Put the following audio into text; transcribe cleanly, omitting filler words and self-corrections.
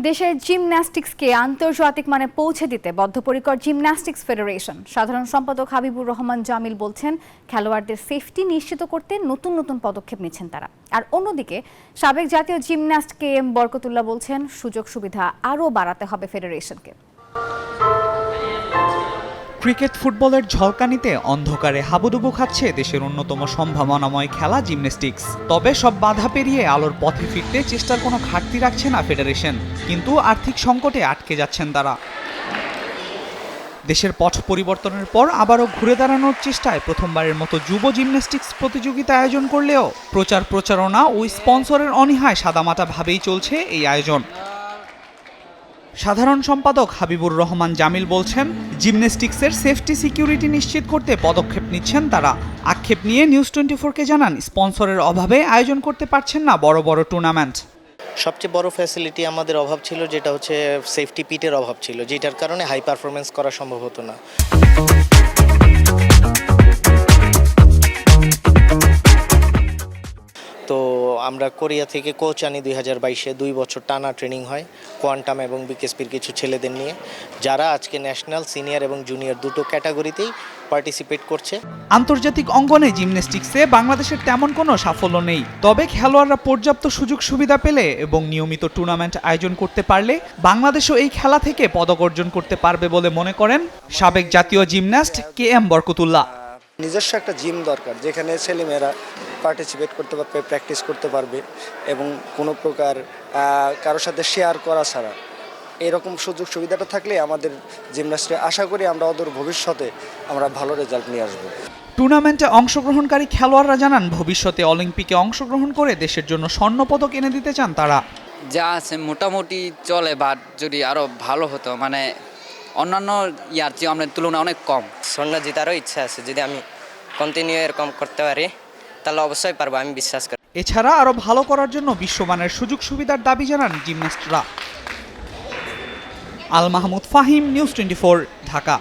দেশের জিমন্যাস্টিক্সকে আন্তর্জাতিক মানে পৌঁছে দিতে বদ্ধপরিকর জিমন্যাস্টিক্স ফেডারেশন সাধারণ সম্পাদক হাবিবুর রহমান জামিল বলছেন, খেলোয়াড়দের সেফটি নিশ্চিত করতে নতুন নতুন পদক্ষেপ নিচ্ছেন তারা। আর অন্যদিকে সাবেক জাতীয় জিমন্যাস্ট KM বরকতুল্লাহ বলছেন, সুযোগ সুবিধা আরও বাড়াতে হবে ফেডারেশনকে। ক্রিকেট ফুটবলের ঝলকানিতে অন্ধকারে হাবুডুবু খাচ্ছে দেশের অন্যতম সম্ভাবনাময় খেলা জিমন্যাস্টিক্স। তবে সব বাধা পেরিয়ে আলোর পথে ফিরতে চেষ্টার কোনো ঘাটতি রাখছে না ফেডারেশন, কিন্তু আর্থিক সংকটে আটকে যাচ্ছেন তারা। দেশের পথ পরিবর্তনের পর আবারও ঘুরে দাঁড়ানোর চেষ্টায় প্রথমবারের মতো যুব জিমন্যাস্টিক্স প্রতিযোগিতা আয়োজন করলেও প্রচারণা ও স্পন্সরের অনীহায় সাদামাটাভাবেই চলছে এই আয়োজন। সাধারণ সম্পাদক হাবিবুর রহমান জামিল বলছেন, জিমন্যাস্টিক্সের সেফটি সিকিউরিটি নিশ্চিত করতে পদক্ষেপ নিচ্ছেন তারা। আক্ষেপ নিয়ে নিউজ 24-কে জানান, স্পন্সরের অভাবে আয়োজন করতে পারছেন না বড় বড় টুর্নামেন্ট। সবচেয়ে বড় ফ্যাসিলিটি আমাদের অভাব ছিল, যেটা হচ্ছে সেফটি পিটের অভাব ছিল, যেটার কারণে হাই পারফরমেন্স করা সম্ভব হতো না। তো আমরা কোরিয়া থেকে কোচ আনি 2022-এ 2 বছর টানা ট্রেনিং হয় কোয়ান্টাম এবং বিকেএসপির কিছু ছেলেদের নিয়ে, যারা আজকে ন্যাশনাল, সিনিয়র এবং জুনিয়র দুটো ক্যাটাগরিতেই পার্টিসিপেট করছে। আন্তর্জাতিক অঙ্গনে জিমন্যাস্টিক্সে বাংলাদেশের তেমন কোনো সাফল্য নেই, তবে খেলোয়াড়রা পর্যাপ্ত সুযোগ সুবিধা পেলে এবং নিয়মিত টুর্নামেন্ট আয়োজন করতে পারলে বাংলাদেশও এই খেলা থেকে পদক অর্জন করতে পারবে বলে মনে করেন সাবেক জাতীয় জিমন্যাস্ট KM বরকতুল্লাহ। নিজস্ব একটা জিম দরকার, যেখানে ছেলেমেয়েরা পার্টিসিপেট করতে পারবে, প্র্যাকটিস করতে পারবে এবং কোনো প্রকার কারোর সাথে শেয়ার করা ছাড়া। এরকম সুযোগ সুবিধাটা থাকলে আমাদের জিমন্যাস্টে আশা করি আমরা অদূর ভবিষ্যতে আমরা ভালো রেজাল্ট নিয়ে আসবো। টুর্নামেন্টে অংশগ্রহণকারী খেলোয়াড়রা জানান, ভবিষ্যতে অলিম্পিকে অংশগ্রহণ করে দেশের জন্য স্বর্ণপদক এনে দিতে চান তারা। যা আছে মোটামুটি চলে, বাট যদি আরও ভালো হতো, মানে অন্যান্য ইয়ার চেয়ে আমাদের তুলনায় অনেক কম। স্বর্ণ জেতারও ইচ্ছা আছে, যদি আমি কন্টিনিউ এরকম করতে পারি তাহলে অবশ্যই পারবো, আমি বিশ্বাস করি। এছাড়া আরও ভালো করার জন্য বিশ্বমানের সুযোগ সুবিধার দাবি জানান জিমন্যাস্টরা। আল মাহমুদ ফাহিম, নিউজ 24, ঢাকা।